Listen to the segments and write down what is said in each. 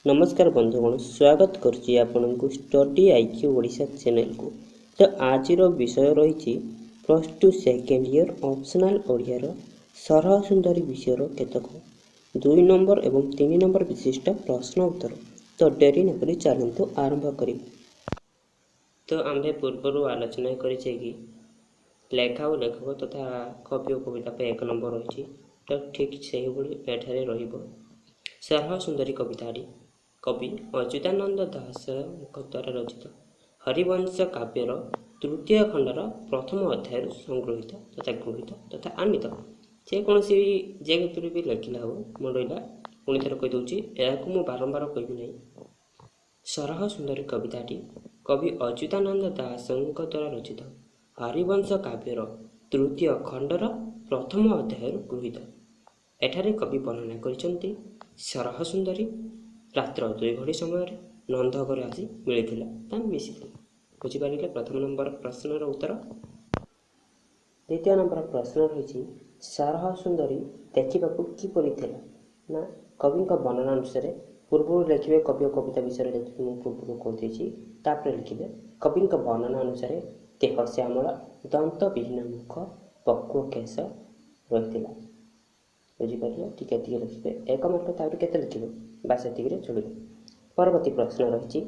नमस्कार बंधुगण स्वागत करुच्ची आपको स्टडी आईक्यू ओडिशा चैनल को। तो आज विषय रही plus two second year optional Odiyar सरह सुंदरी विषय केतक 2 नंबर एवं 3 नंबर विशिष्ट प्रश्न उत्तर। तो डेरी नक चलतु आरंभ कर। तो आम्भे पूर्व आलोचना करें कि लेखा और लेखक तथा कवि और कविता पे 1 नंबर रही। तो ठीक से ही सरह सुंदरी कविताटी कवि अच्युतानंद दास द्वारा रचित हरिवंश काव्यर तृतीय खंडर प्रथम अध्याय संगृहित तथा गृहित तथा आनीत जेकोसी जेतुरी भी लिखला हो मुझा पुणी थर कहीदे यह मुझे बारंबार कहबी ना। सरह सुंदरी कविताटी कवि अच्युतानंद दास द्वारा रचित हरिवंश काव्यर तृतीय खंडर प्रथम अध्याय गृहित। एठारे कवि वर्णना कर सरह सुंदरी रात्र 2 घड़ी समय नंदघर आसी मिलता मिसी बुझीपारे। प्रथम नंबर प्रश्नर उत्तर। द्वितीय नंबर प्रश्न रही सरह सुंदरी देखा किपरि थिला ना कवि वर्णना अनुसार पूर्व लिखे कवि और कविता विषय लिखिए मुझे पूर्व कहदेसी लिखे कवि वर्णना अनुसार देह श्यामला दंत विहीन मुख पक्व केश रही बुझीपारे। टिके लिखे एक मार्क के लिखे बास चलो। परवर्ती प्रश्न रही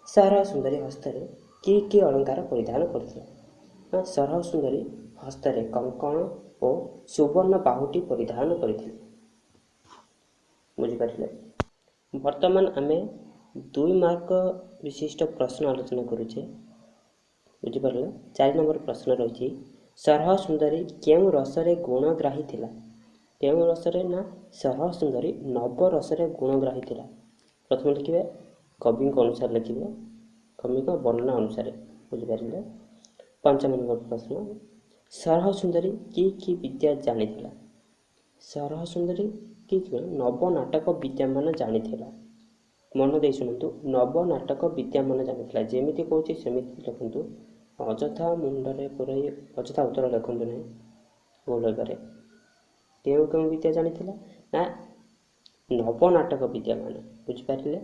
सरह सुंदरी हस्तर कि अलंकार परिधान कर। सरह सुंदरी हस्तर कंकण और सुवर्ण बाहुटी परिधान करथिले बुझीपारे। वर्तमान आमे 2 मार्क विशिष्ट प्रश्न आलोचना करुचे बुझीपारे। 4 नंबर प्रश्न रही सरह सुंदरी केउ रसरे गुणग्राही थिला। केउ रसरे ना सरह सुंदरी नव रसरे गुणग्राही थिला। प्रथम लिखे कवि अनुसार लिखे कवि वर्णना अनुसार बुझीपारे। 5 नंबर प्रश्न सरह सुंदरी कि विद्या जानी थिला। सरह सुंदरी कि नव नाटक विद्यमान जानी थिला। मन दे शुणु नव नाटक विद्यमान जानी थिला जेमिति कहूँ सेमिति लिखु अजथा मुंडरे पुराई अजथा उत्तर लिखु ना भूल हो पारे। क्यों क्यों विद्या जानी थिला ना नव नाटक विद्यमान बुझीपारे।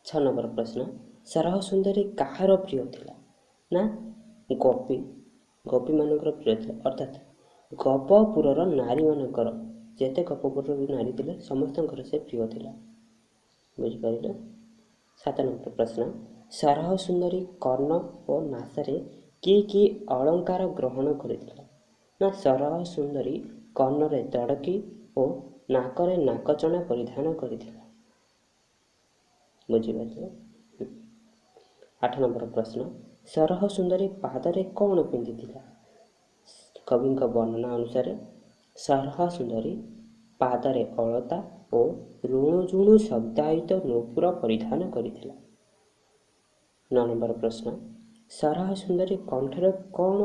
6 नंबर प्रश्न सरह सुंदरी कहार प्रिय थिला ना गोपी गोपी मानकर प्रिय थिला अर्थात गपपुर नारी मानकर जेते गपपुर नारी थिले समस्त से प्रिय थिला बुझीपारे। 7 नंबर प्रश्न सरह सुंदरी कर्ण और नासरे कि अलंकार ग्रहण करथिला ना सरह सुंदरी कर्णरे दड़की और नाकरे नाकचना परिधान करथिला बुझीपारे। 8 नंबर प्रश्न सरह सुंदरी पादरे कौन पिंधिथिला। कवि वर्णना अनुसार सरह सुंदरी पादरे अलता और ऋणुझुणु शब्दायित नूपुर परिधान करथिला। 9 नंबर प्रश्न सरह सुंदरी कंठरे कौन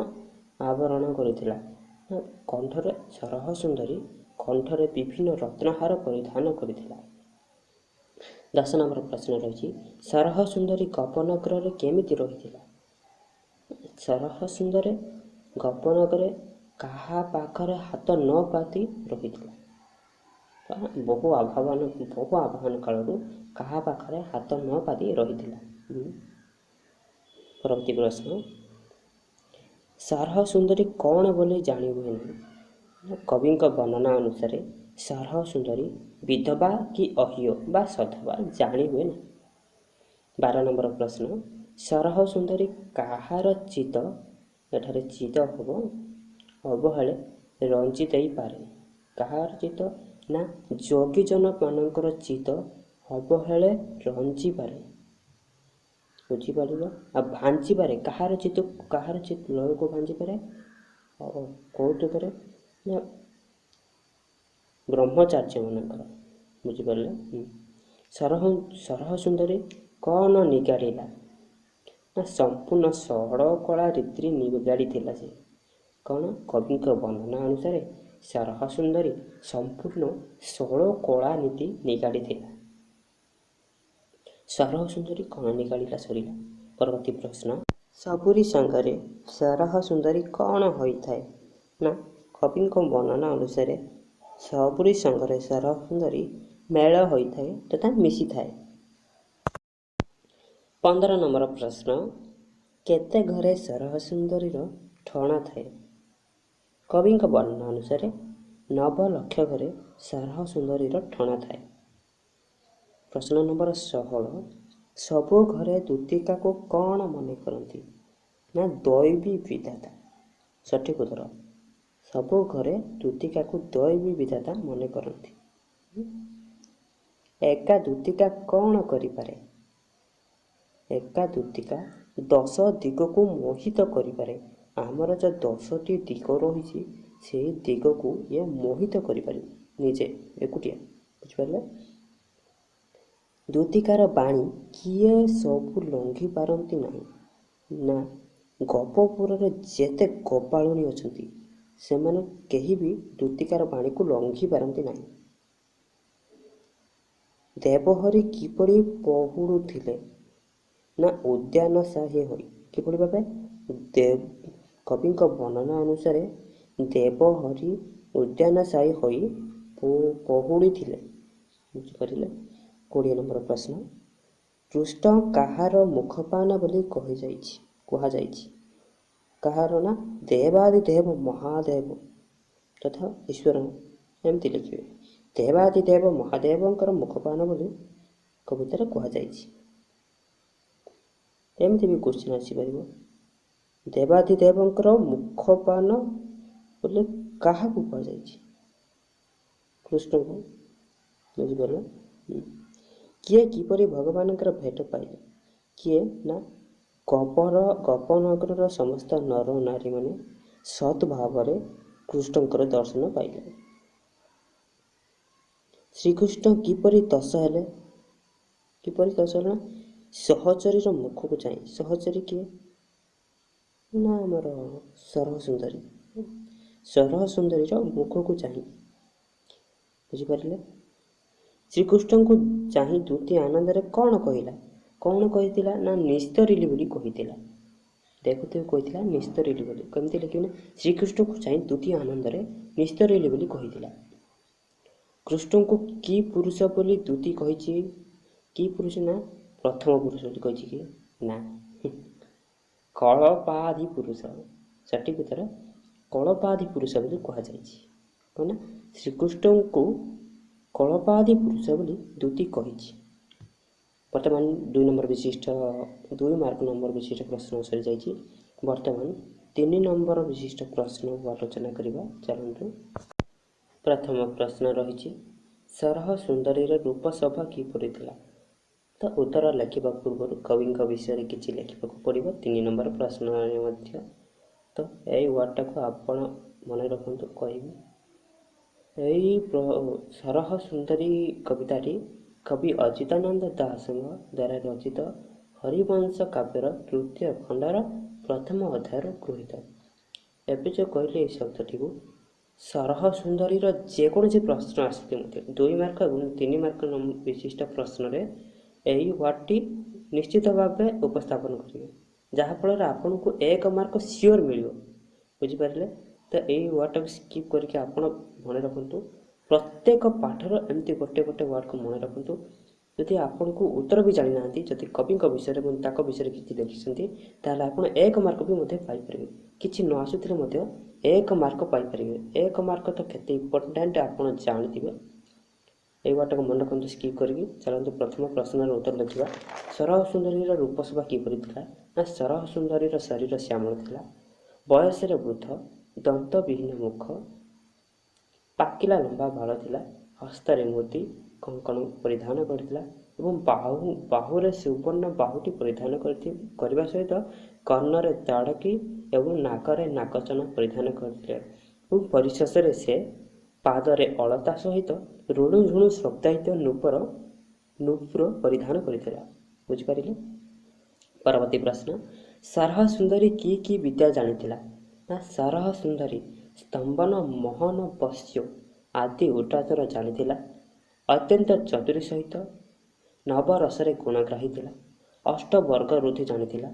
आवरण करथिला। कंठरे सरह सुंदरी कंठरे विभिन्न रत्नहार परिधान करथिला। 10 नंबर प्रश्न रही सरह सुंदरी गपनगर केमिति रही। सरह सुंदरी गपनगर कहा पाखरे हाथ न पाती रही बहु आह्वान काल कहा पाखरे हाथ न पाती रही। परवर्ती प्रश्न सरह सुंदरी कौन बोली जानी हुए ना कवि वर्णना अनुसार सरह सुंदरी विधवा कि अहियो बा सधवा जानी हुए ना। 12 नंबर प्रश्न सरह सुंदरी कहार चित एठारे चित हम अवहेले रंजी दे पारे। कहार चित ना जोगी जन मानकर चित अवहेले रंजी पारे बुझीपार। आ भांजी पारे कहार चित लय को भांजी पारे कौट पारे ना ब्रह्मचार्य मानकर बुझीपारे। सरह सुंदरी कौन निगाड़िला ना संपूर्ण षोड़ कला रीति निगाड़ी थिला से कौन कवि वर्णना अनुसार सरह सुंदरी संपूर्ण 16 कला नीति निगाड़ी थिला। सरह सुंदरी कौन निगाड़िला सरीला। परवर्ती प्रश्न सबुरी संगरे सरह सुंदरी कौन होइथाय ना कवि वर्णना अनुसार सबुरी संगरे सरह सुंदरी मेल होता है तथा मिसी थाए। 15 नंबर प्रश्न केते घरे सरह सुंदरी ठणा थाए। कवि वर्णना अनुसार 9 लक्ष घरे सरह सुंदरी ठणा थाए। प्रश्न नंबर 16 सबु घरे दूतिका को कौन मन करती ना दैवी विधाता। सठिक उत्तर सबु घरे दूतिका को दैवी विधाता मन करती। एका दूतिका कौन करिपारे। एका दूतिका 10 दिग को मोहित करिपारे। आमर जो 10टी दिग रही से दिग को ये मोहित करिपारे निजे एकुटिया। बुझिपारे दूतिकार बाणी किए सबू लंघी पारती नहीं ना गपपुर जेते गोपाळुणी अछंती सेमाने केही भी दूतिकार बाणी को लंघी पारती नहीं। देवहरी किपरि पहुड़ुथिले ना उद्यान साही होई। किपरि भाबे कवि वर्णना अनुसार देवहरी उद्यान साही होई पहुड़ी थिले। बुझिपारे 20 नंबर प्रश्न पृष्ठ कहार मुखपान बोली कह जाइछि। कहार ना देवादिदेव महादेव तथा ईश्वर एमती लिखिए। देवादिदेव महादेवंकर मुखपान बोली कवितार कह जाइछि। एमती भी क्वेश्चन आसीपर देवादिदेवंकर मुखपान बोले क्या कह जाइछि। कृष्ण को बुझिपार किए किपरि भगवान भेट पाइले। किए ना गपनगर समस्त नर नारी माने सत् भाव कृष्णकर दर्शन पाइले। श्रीकृष्ण किपरि दश हेले। किपरि दश हेले सहचरी मुख को चाहे। सहचरी किए ना आमर सरह सुंदरी। सरह सुंदरी मुख को चाहे। बुझिपारे श्रीकृष्ण को चाही दूती आनंद रे कौन कहला। कौन कहिथिला ना निस्तरिली बोली कहिथिला। देखुते कहिथिला निस्तरिली बोली केमती लिखिबे श्रीकृष्ण को चाही दूती आनंद रे निस्तरिली बोली कहिथिला। कृष्ण को की पुरुष बोली दूती कहिछि। की पुरुष ना प्रथम पुरुष बोली कहिछि कि ना कलपाधि पुरुष। सठिक उत्तर कलपाधि पुरुष बोली कह जाइछि। कोना श्रीकृष्ण को कलपाधि पुरुष बोली दूती कहिछि। वर्तमान 2 नंबर विशिष्ट 2 मार्क नंबर विशिष्ट प्रश्न सरी जाइछि। वर्तमान 3 नंबर विशिष्ट प्रश्न आलोचना करिबा। चलंतु प्रथम प्रश्न रहिछि सरह सुंदरी रूप सभा की पड़िथिला। तो उत्तर लिखा पूर्व कवि विषय किसी लिखा पड़ो 3 नंबर प्रश्न मध्य। तो यही वर्डटा को आपण मन रखु कह सरह सुंदरी कविताटी कवि अच्युतानंद दास द्वारा रचित हरिवंश काव्यर तृतीय खंडर प्रथम अध्याय गृहीत। एवं जो कहले शब्दटी को सरह सुंदरी जेकोसी प्रश्न आसते 2 मार्क और 3 मार्क विशिष्ट प्रश्न यही वर्डटी निश्चित भाव उपस्थापन करेंगे जहाँफल आपन को 1 मार्क सियोर मिल। बुझिपारे तो यही वर्ड को स्किप करके आप मन रखु प्रत्येक पाठर एमती गोटे गोटे वर्ड को मन रखु। यदि आपन को उत्तर भी जानी ना जदि कवि विषय विषय किसी लिखिं ताल आप 1 मार्क भी पाइपर किसी न आसुले 1 मार्क पाइपर। 1 मार्क तो केते इम्पोर्टेंट आप जानते ये वर्ड को मन रखु स्किप करके चलते प्रथम प्रश्न उत्तर लिखा। सरह सुंदरी रूपसभा किपरि थिला ना सरह सुंदरी शरीर श्यामल थिला। बयस वृद्ध दंत विहीन मुख पाकिला लंबा बाल थिला। हस्तरे मोती कंकण परिधान करथिला एवं बाहुरे सुवर्ण बाहुटी परिधान करने सहित कर्णरे ताड़की एवं नाकरे नाकचना परिधान करथिले एवं परिशेष से पादरे अलता सहित ऋणु झुणु शब्दायित नूपुर परिधान करथिला। बुझिपारिले परवर्ती प्रश्न सरह सुंदरी की विद्या जानिथिला ना सरह सुंदरी स्तंभन मोहन पश्य आदि उटाचर जानिथिला। अत्यंत चतुरी सहित नवरसरे गुणग्राही थिला। अष्टवर्ग रुधि जानिथिला।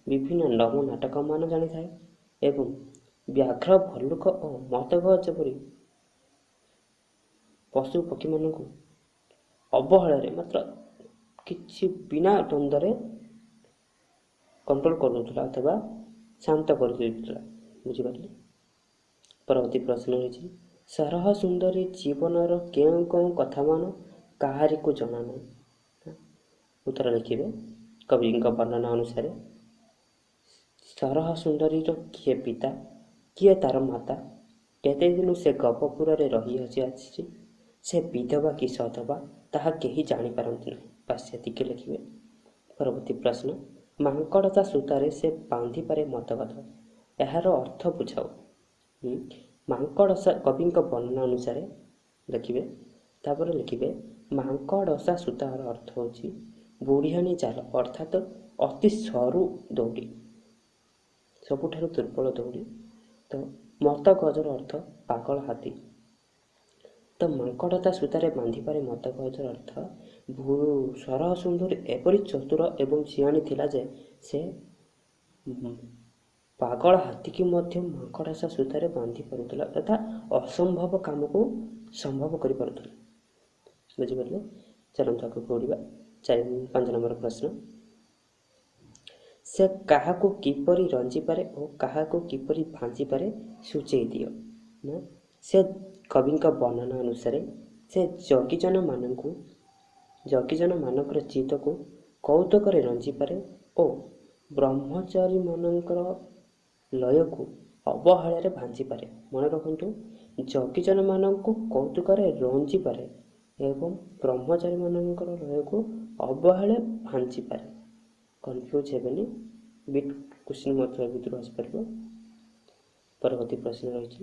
विभिन्न नव नाटक मान जानी थाए एवं व्याघ्र भल्लुक और मतगज परी पशु पक्षी मानक ଅବହେଳାରେ ମାତ୍ର କିଛି ବିନା ଦ୍ୱନ୍ଦ୍ୱରେ କଣ୍ଟ୍ରୋଲ କରିଦେଉଥିଲା ଅଥବା ଶାନ୍ତ କରିଦେଉଥିଲା। ବୁଝିପାରିଲେ? ପରବର୍ତ୍ତୀ ପ୍ରଶ୍ନ ରହିଛି, ସରହ ସୁନ୍ଦରୀ ଜୀବନର କେଉଁ କେଉଁ କଥାମାନ କାହାରିକୁ ଜଣା ନାହିଁ? ଉତ୍ତର ଲେଖିବେ କବିଙ୍କ ବର୍ଣ୍ଣନା ଅନୁସାରେ। ସରହ ସୁନ୍ଦରୀର କିଏ ପିତା, କିଏ ତାର ମାତା, କେତେ ଦିନୁ ସେ ଗପପୁରରେ ରହି ଆସିଛି, ସେ ବିଧବା କି ସଧବା ତାହା କେହି ଜାଣିପାରନ୍ତି ନାହିଁ। ବାସ୍ ଏତିକି ଲେଖିବେ। ପରବର୍ତ୍ତୀ ପ୍ରଶ୍ନ, ମାଙ୍କଡ଼ତା ସୂତାରେ ସେ ବାନ୍ଧିପାରେ ମତଗତ, ଏହାର ଅର୍ଥ ବୁଝାଅ। ମାଙ୍କଡ଼ସା କବିଙ୍କ ବର୍ଣ୍ଣନା ଅନୁସାରେ ଲେଖିବେ। ତାପରେ ଲେଖିବେ ମାଙ୍କଡ଼ସା ସୂତାର ଅର୍ଥ ହେଉଛି ବୁଢ଼ିଆଣୀ ଜାଲ, ଅର୍ଥାତ୍ ଅତି ସରୁ ଦଉଡ଼ି, ସବୁଠାରୁ ଦୁର୍ବଳ ଦଉଡ଼ି। ତ ମତଗଜର ଅର୍ଥ ପାଗଳ ହାତୀ। ତ ମାଙ୍କଡ଼ତା ସୂତାରେ ବାନ୍ଧିପାରେ ମତଗଜର ଅର୍ଥ ସରହ ସୁନ୍ଦରୀ ଏପରି ଚତୁର ଏବଂ ସିଆଣୀ ଥିଲା ଯେ ସେ ପାଗଳ ହାତୀକି ମଧ୍ୟ ମାଙ୍କଡ଼ସା ସୂତାରେ ବାନ୍ଧି ପାରୁଥିଲା ତଥା ଅସମ୍ଭବ କାମକୁ ସମ୍ଭବ କରିପାରୁଥିଲା। ବୁଝିପାରିଲେ? ଚାଲନ୍ତୁ ଆଗକୁ ପଢ଼ିବା। 5 ନମ୍ବର ପ୍ରଶ୍ନ, ସେ କାହାକୁ କିପରି ରଞ୍ଜିପାରେ ଓ କାହାକୁ କିପରି ଭାଞ୍ଜିପାରେ ସୂଚେଇ ଦିଅ। ନା, ସେ କବିଙ୍କ ବର୍ଣ୍ଣନା ଅନୁସାରେ ସେ ଯୋଗୀଜନମାନଙ୍କର ଚିତ୍ତକୁ କୌତୁକରେ ରଞ୍ଜିପାରେ ଓ ବ୍ରହ୍ମଚାରୀମାନଙ୍କର ଲୟକୁ ଅବହେଳାରେ ଭାଞ୍ଜିପାରେ। ମନେ ରଖନ୍ତୁ, ଯୋଗୀଜନମାନଙ୍କୁ କୌତୁକରେ ରଞ୍ଜିପାରେ ଏବଂ ବ୍ରହ୍ମଚାରୀମାନଙ୍କର ଲୟକୁ ଅବହେଳା ଭାଞ୍ଜିପାରେ। କନଫ୍ୟୁଜ୍ ହେବେନି, ବିଟ୍ କ୍ୱେଶ୍ଚିନ୍ ମଧ୍ୟ ଭିତରୁ ଆସିପାରିବ। ପରବର୍ତ୍ତୀ ପ୍ରଶ୍ନ ରହିଛି,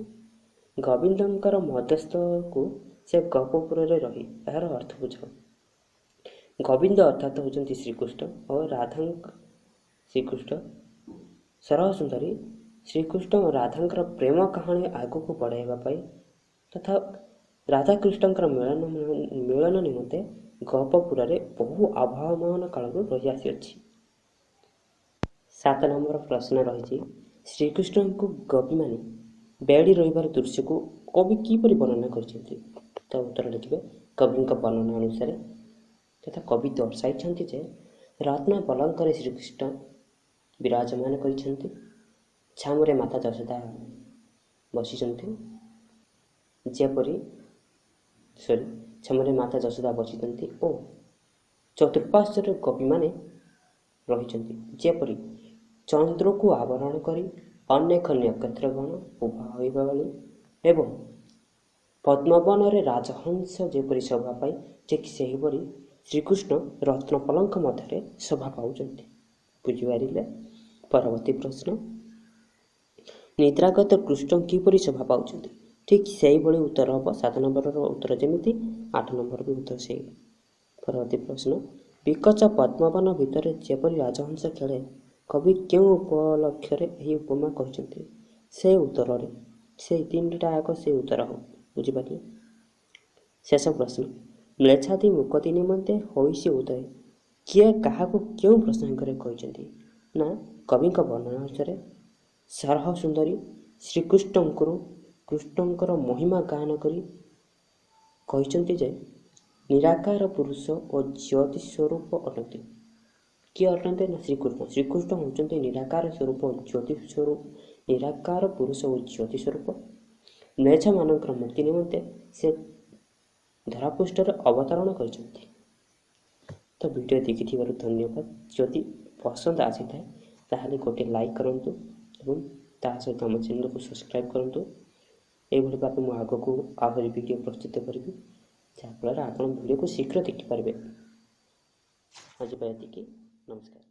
ଗୋବିନ୍ଦଙ୍କର ମଧ୍ୟସ୍ଥକୁ ସେ ଗପପୁରରେ ରହି, ଏହାର ଅର୍ଥ ବୁଝାଅ। ଗୋବିନ୍ଦ ଅର୍ଥାତ୍ ହେଉଛନ୍ତି ଶ୍ରୀକୃଷ୍ଣ ଓ ଶ୍ରୀକୃଷ୍ଣ ସରହ ସୁନ୍ଦରୀ ଶ୍ରୀକୃଷ୍ଣ ଓ ରାଧାଙ୍କର ପ୍ରେମ କାହାଣୀ ଆଗକୁ ବଢ଼ାଇବା ପାଇଁ ତଥା ରାଧାକୃଷ୍ଣଙ୍କର ମିଳନ ନିମନ୍ତେ ଗପପୁରରେ ବହୁ ଆବହମାନ କାଳରୁ ରହି ଆସିଅଛି। 7 ନମ୍ବର ପ୍ରଶ୍ନ ରହିଛି, ଶ୍ରୀକୃଷ୍ଣଙ୍କୁ ଗୋପୀମାନେ ବେଡ଼ି ରହିବାର ଦୃଶ୍ୟକୁ କବି କିପରି ବର୍ଣ୍ଣନା କରିଛନ୍ତି? ତ ଉତ୍ତର ଲେଖିବେ କବିଙ୍କ ବର୍ଣ୍ଣନା ଅନୁସାରେ। ତଥା କବି ଦର୍ଶାଇଛନ୍ତି ଯେ ରତ୍ନ ପଲଙ୍କରେ ଶ୍ରୀକୃଷ୍ଣ ବିରାଜମାନ କରିଛନ୍ତି, ଛାମୁରେ ମାତା ଯଶୋଦା ବସିଛନ୍ତି, ଛାମୁରେ ମାତା ଯଶୋଦା ବସିଛନ୍ତି ଓ ଚତୁଃପାର୍ଶ୍ୱରେ ଗୋପୀମାନେ ରହିଛନ୍ତି, ଯେପରି ଚନ୍ଦ୍ରକୁ ଆବରଣ କରି ଅନେକ ନକ୍ଷତ୍ରଗଣ ଉଭା ହୋଇବା ଭଳି ଏବଂ ପଦ୍ମବନରେ ରାଜହଂସ ଯେପରି ଶୋଭା ପାଏ, ଠିକ୍ ସେହିପରି ଶ୍ରୀକୃଷ୍ଣ ରତ୍ନପଲଙ୍କ ମଧ୍ୟରେ ଶୋଭା ପାଉଛନ୍ତି। ବୁଝିପାରିଲେ? ପରବର୍ତ୍ତୀ ପ୍ରଶ୍ନ, ନିଦ୍ରାଗତ କୃଷ୍ଣ କିପରି ଶୋଭା ପାଉଛନ୍ତି? ଠିକ୍ ସେଇଭଳି ଉତ୍ତର ହେବ। 7 ନମ୍ବରର ଉତ୍ତର ଯେମିତି 8 ନମ୍ବର ବି ଉତ୍ତର ସେଇ। ପରବର୍ତ୍ତୀ ପ୍ରଶ୍ନ, ବିକଚ ପଦ୍ମବନ ଭିତରେ ଯେପରି ରାଜହଂସ ଖେଳେ, କବି କେଉଁ ଉପଲକ୍ଷରେ ଏହି ଉପମା କହିଛନ୍ତି? ସେ ଉତ୍ତରରେ ସେଇ 3ଟା ଆଗ ସେ ଉତ୍ତର ହଉ। ବୁଝିପାରିଲେ? ଶେଷ ପ୍ରଶ୍ନ, ମ୍ଲେଚ୍ଛାଦି ମୁକ୍ତି ନିମନ୍ତେ ହୋଇଛି ଉଦୟ, କିଏ କାହାକୁ କେଉଁ ପ୍ରସଙ୍ଗରେ କହିଛନ୍ତି? ନା, କବିଙ୍କ ବର୍ଣ୍ଣନା ଅନୁସାରେ ସରହ ସୁନ୍ଦରୀ ଶ୍ରୀକୃଷ୍ଣଙ୍କର ମହିମା ଗାନ କରି କହିଛନ୍ତି ଯେ ନିରାକାର ପୁରୁଷ ଓ ଜ୍ୟୋତି ସ୍ୱରୂପ ଅଟନ୍ତି। କିଏ ଅଟନ୍ତି? ନା, ଶ୍ରୀକୃଷ୍ଣ ହେଉଛନ୍ତି ନିରାକାର ପୁରୁଷ ଓ ଜ୍ୟୋତି ସ୍ୱରୂପ। ମ୍ଲେଚ୍ଛମାନଙ୍କର ମୁକ୍ତି ନିମନ୍ତେ ସେ ଧରାପୃଷ୍ଠରେ ଅବତରଣ କରିଛନ୍ତି। ତ ଭିଡ଼ିଓ ଦେଖିଥିବାରୁ ଧନ୍ୟବାଦ। ଯଦି ପସନ୍ଦ ଆସିଥାଏ ତାହେଲେ ଗୋଟେ ଲାଇକ୍ କରନ୍ତୁ ଏବଂ ତା ସହିତ ଆମ ଚ୍ୟାନେଲକୁ ସବସ୍କ୍ରାଇବ୍ କରନ୍ତୁ। ଏଇଭଳି ଭାବେ ମୁଁ ଆଗକୁ ଆହୁରି ଭିଡ଼ିଓ ପ୍ରସ୍ତୁତ କରିବି, ଯାହାଫଳରେ ଆପଣ ଭିଡ଼ିଓକୁ ଶୀଘ୍ର ଦେଖିପାରିବେ। ଆଜି ପାଇଁ ଏତିକି। ନମସ୍କାର।